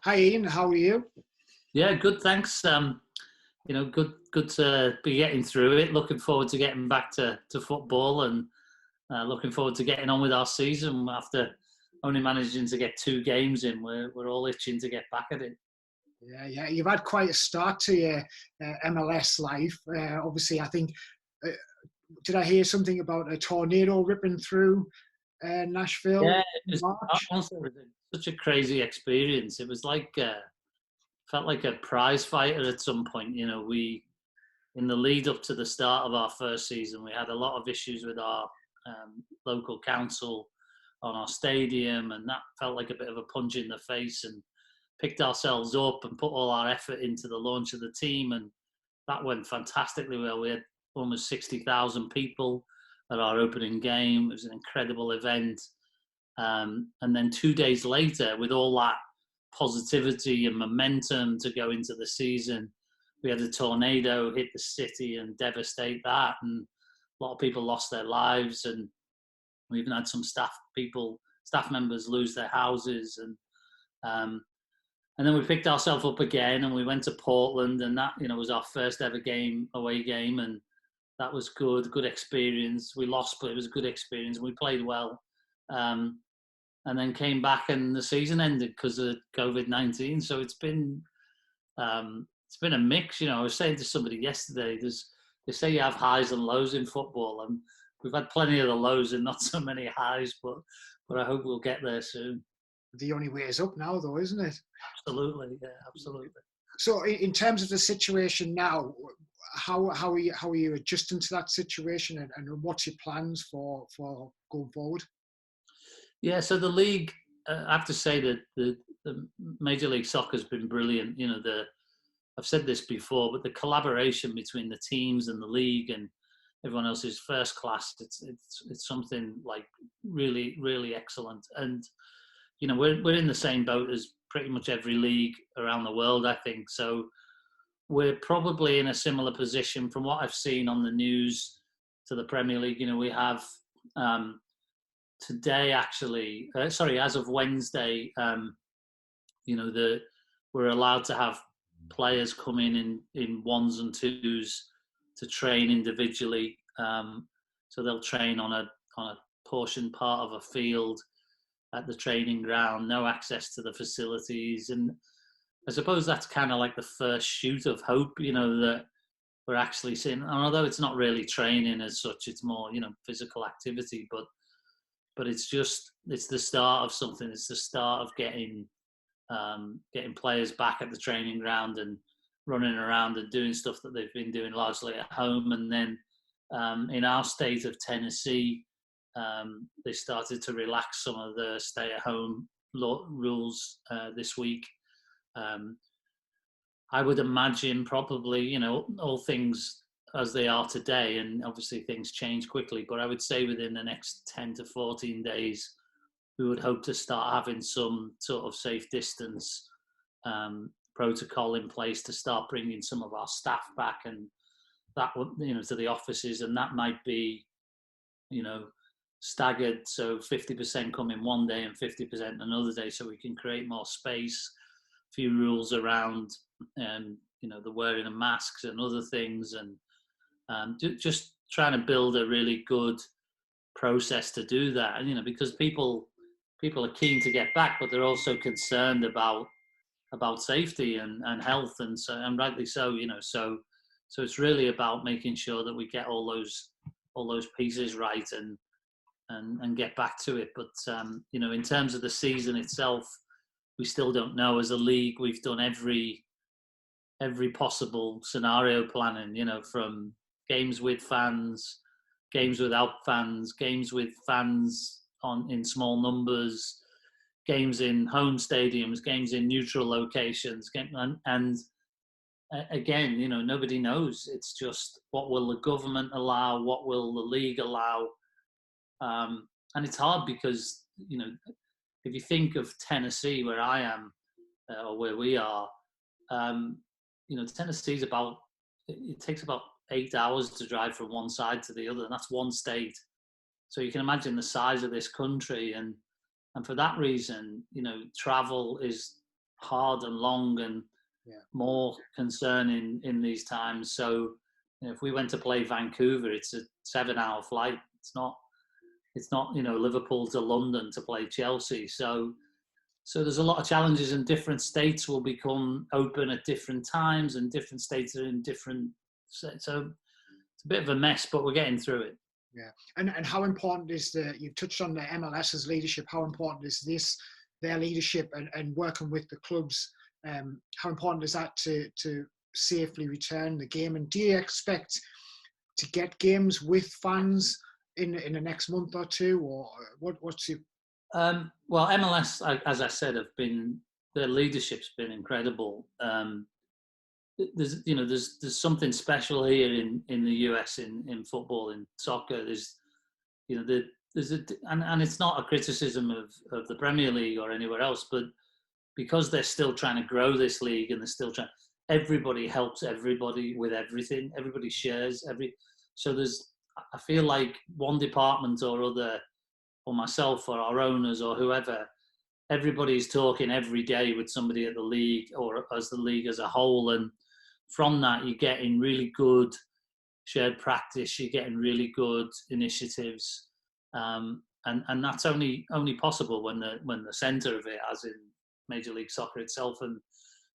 Hi Ian, how are you? Yeah, good. Thanks. Good to be getting through it. Looking forward to getting back to football and looking forward to getting on with our season after only managing to get 2 games in. We're all itching to get back at it. Yeah, you've had quite a start to your MLS life. Obviously, I think, uh, did I hear something about a tornado ripping through Nashville Yeah, in March? honestly, it was such a crazy experience. It was like felt like a prize fighter at some point. We in the lead up to the start of our first season, we had a lot of issues with our local council on our stadium, and that felt like a bit of a punch in the face. And picked ourselves up and put all our effort into the launch of the team, and that went fantastically well. We had almost 60,000 people at our opening game. It was an incredible event. And then 2 days later, with all that positivity and momentum to go into the season, we had a tornado hit the city and devastate that, and a lot of people lost their lives, and we even had some staff members lose their houses, and then we picked ourselves up again, and we went to Portland, and that was our first ever away game, and that was good experience. We lost, but it was a good experience. We played well, and then came back, and the season ended because of COVID-19. So it's been a mix. I was saying to somebody yesterday, they say you have highs and lows in football, and we've had plenty of the lows and not so many highs, but I hope we'll get there soon. The only way is up now, though, isn't it? Absolutely, yeah, absolutely. So, in terms of the situation now, how are you adjusting to that situation, and what's your plans for going forward? Yeah, so the league, I have to say that the Major League Soccer has been brilliant. I've said this before, but the collaboration between the teams and the league and everyone else is first class. It's something like really, really excellent. And we're in the same boat as pretty much every league around the world, I think. So we're probably in a similar position from what I've seen on the news to the Premier League. We have today, actually, as of Wednesday, we're allowed to have players come in ones and twos to train individually. So they'll train on a portion part of a field at the training ground, no access to the facilities. And I suppose that's kind of like the first shoot of hope, that we're actually seeing. And although it's not really training as such, it's more, physical activity, but it's the start of something. It's the start of getting players back at the training ground and running around and doing stuff that they've been doing largely at home. And then in our state of Tennessee, they started to relax some of the stay-at-home rules this week. I would imagine probably, all things as they are today, and obviously things change quickly, but I would say within the next 10 to 14 days, we would hope to start having some sort of safe distance protocol in place to start bringing some of our staff back, and that would, to the offices, and that might be, staggered, so 50% come in one day and 50% another day, so we can create more space. A few rules around, the wearing of masks and other things, and just trying to build a really good process to do that. And because people are keen to get back, but they're also concerned about safety and health, and rightly so. So it's really about making sure that we get all those pieces right and get back to it. But in terms of the season itself, we still don't know. As a league, we've done every possible scenario planning, from games with fans, games without fans, games with fans in small numbers, games in home stadiums, games in neutral locations, and again, nobody knows. It's just, what will the government allow? What will the league allow? And it's hard because, if you think of Tennessee, where I am, or where we are, Tennessee's it takes about 8 hours to drive from one side to the other, and that's one state. So you can imagine the size of this country, and for that reason, travel is hard and long and Yeah. more concerning in these times. So, if we went to play Vancouver, it's a 7-hour flight. It's not Liverpool to London to play Chelsea. So there's a lot of challenges, and different states will become open at different times, and different states are in different. So it's a bit of a mess, but we're getting through it. Yeah, and how important is you've touched on the MLS's leadership. How important is their leadership and working with the clubs? How important is that to safely return the game? And do you expect to get games with fans in the next month or two, or what's your? Well, MLS, as I said, their leadership's been incredible. There's something special here in the US in football, in soccer. And it's not a criticism of the Premier League or anywhere else, but because they're still trying to grow this league, and they're still trying, everybody helps everybody with everything. Everybody shares so I feel like one department or other, or myself or our owners or whoever, everybody's talking every day with somebody at the league or as the league as a whole. And from that, you're getting really good shared practice, you're getting really good initiatives. And that's only possible when the centre of it, as in Major League Soccer itself, and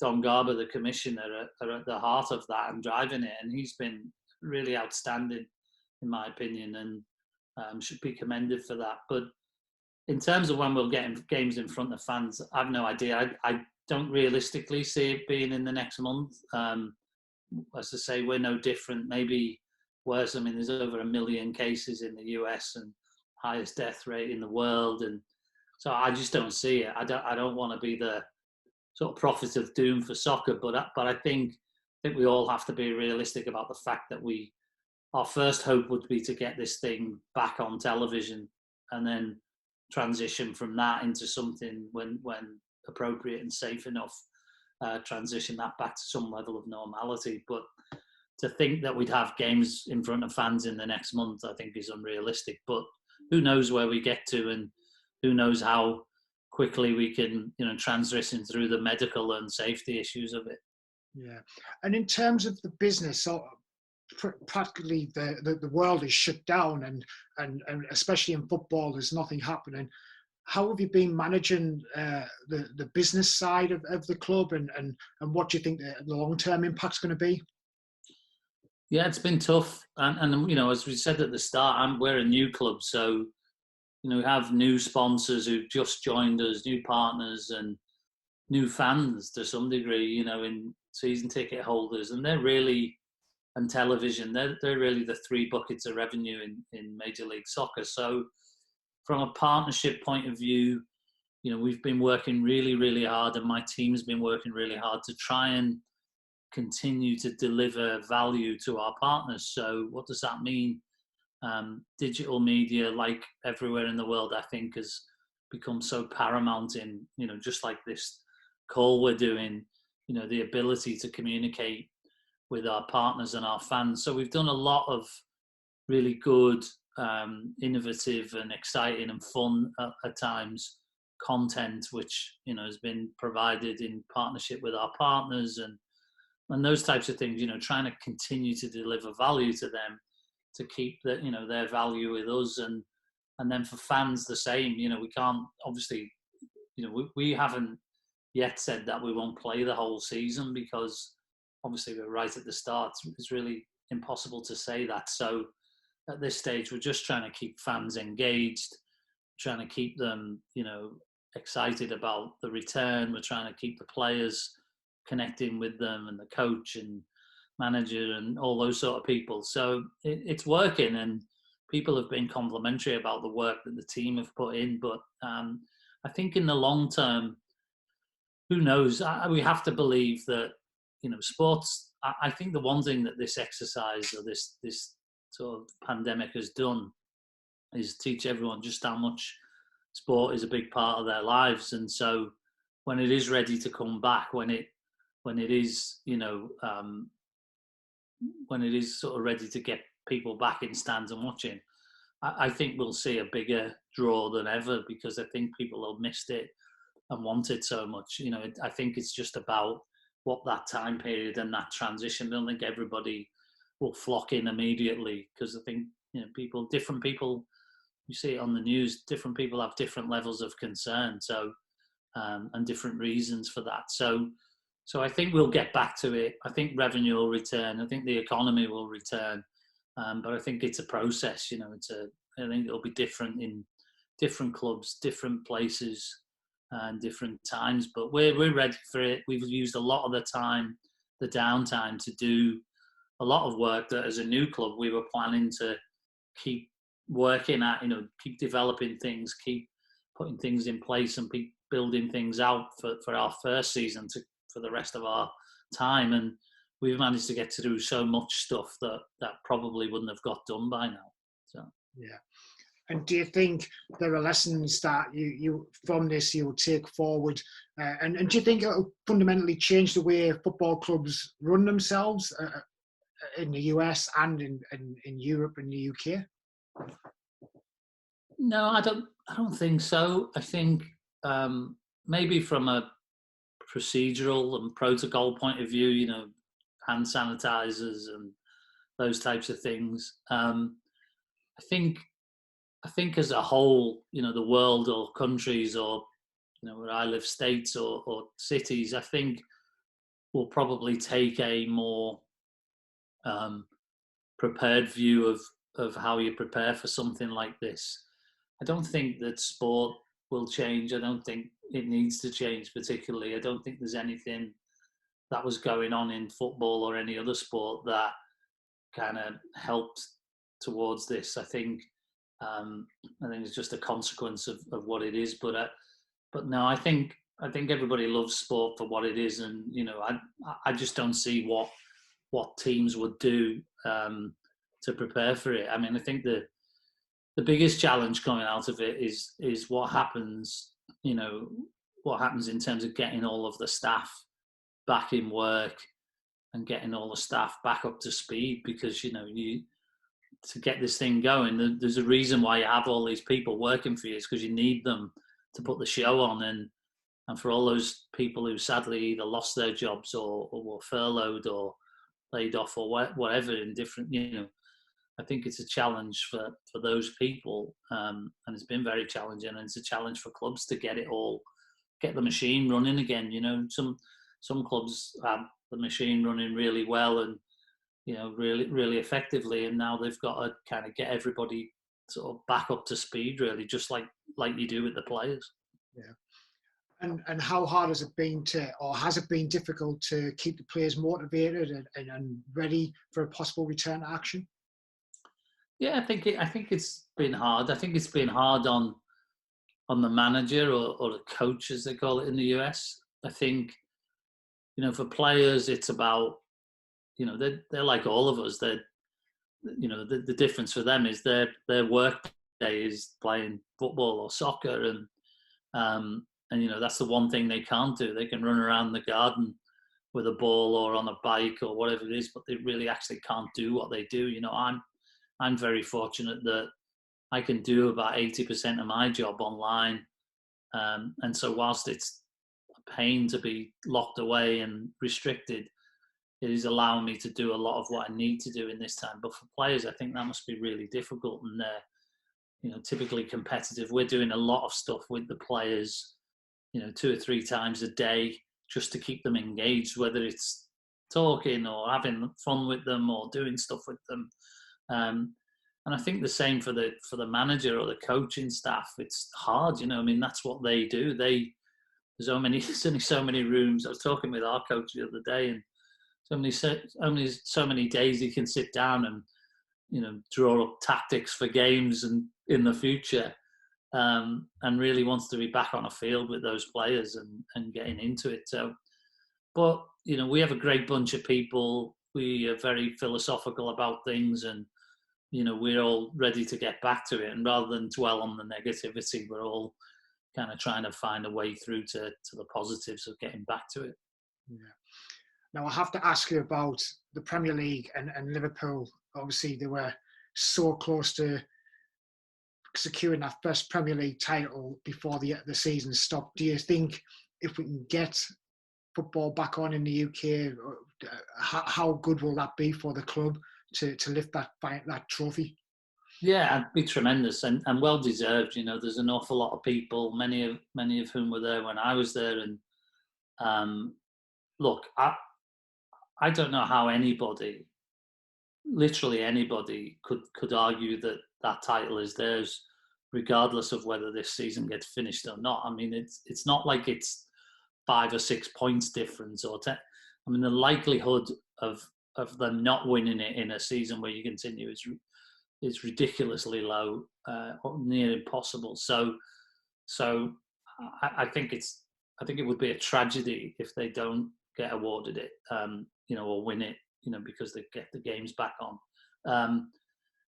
Don Garber, the commissioner, are at the heart of that and driving it. And he's been really outstanding, in my opinion, and should be commended for that. But in terms of when we'll get games in front of fans, I've no idea. I don't realistically see it being in the next month. As I say, we're no different. Maybe worse. I mean, there's over 1 million cases in the US and highest death rate in the world, and so I just don't see it. I don't want to be the sort of prophet of doom for soccer, but I think we all have to be realistic about the fact that our first hope would be to get this thing back on television, and then transition from that into something when appropriate and safe enough, transition that back to some level of normality. But to think that we'd have games in front of fans in the next month, I think is unrealistic. But who knows where we get to, and who knows how quickly we can transition through the medical and safety issues of it. Yeah. And in terms of the business, so practically the world is shut down, and especially in football, there's nothing happening. How have you been managing the business side of the club, and what do you think the long-term impact's going to be? Yeah, it's been tough. And as we said at the start, we're a new club. So, we have new sponsors who've just joined us, new partners, and new fans to some degree, in season ticket holders. And they're really, and television, they're really the 3 buckets of revenue in Major League Soccer. So from a partnership point of view, we've been working really, really hard, and my team's been working really hard to try and continue to deliver value to our partners. So what does that mean? Digital media, like everywhere in the world, I think has become so paramount in, just like this call we're doing, the ability to communicate with our partners and our fans. So we've done a lot of really good, innovative and exciting and fun at times content, which, has been provided in partnership with our partners and those types of things, trying to continue to deliver value to them, to keep that, their value with us. And then for fans, the same, we can't, obviously, we haven't yet said that we won't play the whole season, because obviously we're right at the start. It's really impossible to say that. So at this stage, we're just trying to keep fans engaged, trying to keep them, excited about the return. We're trying to keep the players connecting with them, and the coach and manager and all those sort of people. So it's working, and people have been complimentary about the work that the team have put in. But I think in the long term, who knows? We have to believe that, sports. I think the one thing that this exercise or this sort of pandemic has done is teach everyone just how much sport is a big part of their lives. And so when it is ready to come back, when it is, when it is sort of ready to get people back in stands and watching, I think we'll see a bigger draw than ever, because I think people have missed it. and want it so much. I think it's just about what that time period and that transition. I don't think everybody will flock in immediately, because I think different people, you see it on the news, different people have different levels of concern, so and different reasons for that. So I think we'll get back to it. I think revenue will return. I think the economy will return, but I think it's a process. I think it'll be different in different clubs, different places, and different times. But we're ready for it. We've used a lot of the time, the downtime, to do a lot of work that, as a new club, we were planning to keep working at. Keep developing things, keep putting things in place, and keep building things out for our first season for the rest of our time. And we've managed to get to do so much stuff that probably wouldn't have got done by now. So yeah. And do you think there are lessons that you from this you'll take forward? And do you think it'll fundamentally change the way football clubs run themselves in the US and in Europe and the UK? No, I don't think so. I think maybe from a procedural and protocol point of view, hand sanitizers and those types of things. I think as a whole, the world or countries or, where I live, states or cities, I think will probably take a more prepared view of how you prepare for something like this. I don't think that sport will change. I don't think it needs to change particularly. I don't think there's anything that was going on in football or any other sport that kind of helped towards this. I think it's just a consequence of what it is. But no, I think everybody loves sport for what it is, and I just don't see what teams would do to prepare for it. I mean, I think the biggest challenge coming out of it is what happens. What happens in terms of getting all of the staff back in work and getting all the staff back up to speed, because to get this thing going, there's a reason why you have all these people working for you. It's because you need them to put the show on, and for all those people who sadly either lost their jobs or were furloughed or laid off or whatever in different, I think it's a challenge for those people, and it's been very challenging, and it's a challenge for clubs to get the machine running again. Some clubs have the machine running really well and really, really effectively, and now they've got to kind of get everybody sort of back up to speed, really, just like you do with the players. Yeah. And how hard has it been has it been difficult to keep the players motivated and ready for a possible return to action? Yeah, I think it's been hard. I think it's been hard on the manager or the coach, as they call it in the US. I think, for players, it's about, they're like all of us. They're, the difference for them is their work day is playing football or soccer, and that's the one thing they can't do. They can run around the garden with a ball or on a bike or whatever it is, but they really actually can't do what they do. I'm very fortunate that I can do about 80% of my job online, and so whilst it's a pain to be locked away and restricted, it is allowing me to do a lot of what I need to do in this time. But for players, I think that must be really difficult, and they're typically competitive. We're doing a lot of stuff with the players, 2 or 3 times a day, just to keep them engaged, whether it's talking or having fun with them or doing stuff with them. And I think the same for the manager or the coaching staff. It's hard, that's what they do. There's only so many rooms. I was talking with our coach the other day, and only so many days he can sit down and draw up tactics for games and in the future, and really wants to be back on a field with those players and getting into it. So, but we have a great bunch of people. We are very philosophical about things, and we're all ready to get back to it. And rather than dwell on the negativity, we're all kind of trying to find a way through to the positives of getting back to it. Yeah. Now, I have to ask you about the Premier League and Liverpool. Obviously, they were so close to securing that first Premier League title before the season stopped. Do you think if we can get football back on in the UK, how good will that be for the club to lift that trophy? Yeah, it'd be tremendous and well deserved. You know, there's an awful lot of people, many of whom were there when I was there, and look, I don't know how anybody, literally anybody, could argue that that title is theirs, regardless of whether this season gets finished or not. I mean, it's not like it's 5 or 6 points difference or 10. I mean, the likelihood of them not winning it in a season where you continue is ridiculously low, or near impossible. So I think it would be a tragedy if they don't get awarded it, or win it, because they get the games back on.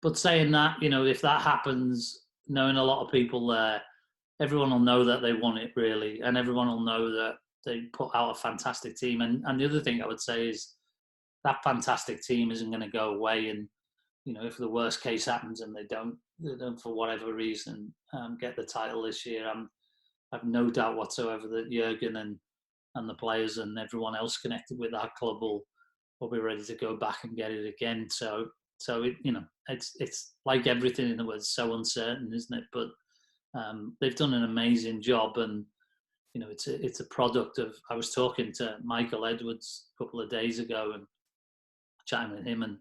But saying that, if that happens, knowing a lot of people there, everyone will know that they won it, really, and everyone will know that they put out a fantastic team. And the other thing I would say is that fantastic team isn't going to go away. And if the worst case happens and they don't for whatever reason get the title this year, I have no doubt whatsoever that Jurgen and the players and everyone else connected with that club will be ready to go back and get it again. So it's like everything in the world, so uncertain, isn't it? But they've done an amazing job, and it's a product of. I was talking to Michael Edwards a couple of days ago and chatting with him and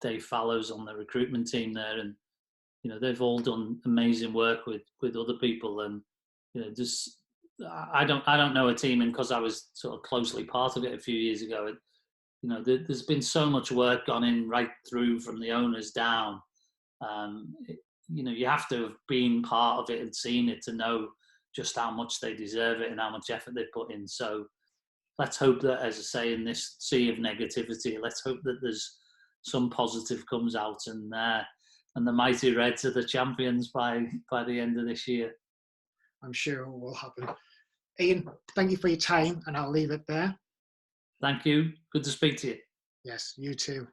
Dave Fallows on the recruitment team there, and they've all done amazing work with other people, and just I don't know a team, and because I was sort of closely part of it a few years ago, there's been so much work gone in right through from the owners down. You have to have been part of it and seen it to know just how much they deserve it and how much effort they put in. So let's hope that, as I say, in this sea of negativity, let's hope that there's some positive comes out, and the mighty Reds are the champions by the end of this year. I'm sure it will happen. Ian, thank you for your time, and I'll leave it there. Thank you. Good to speak to you. Yes, you too.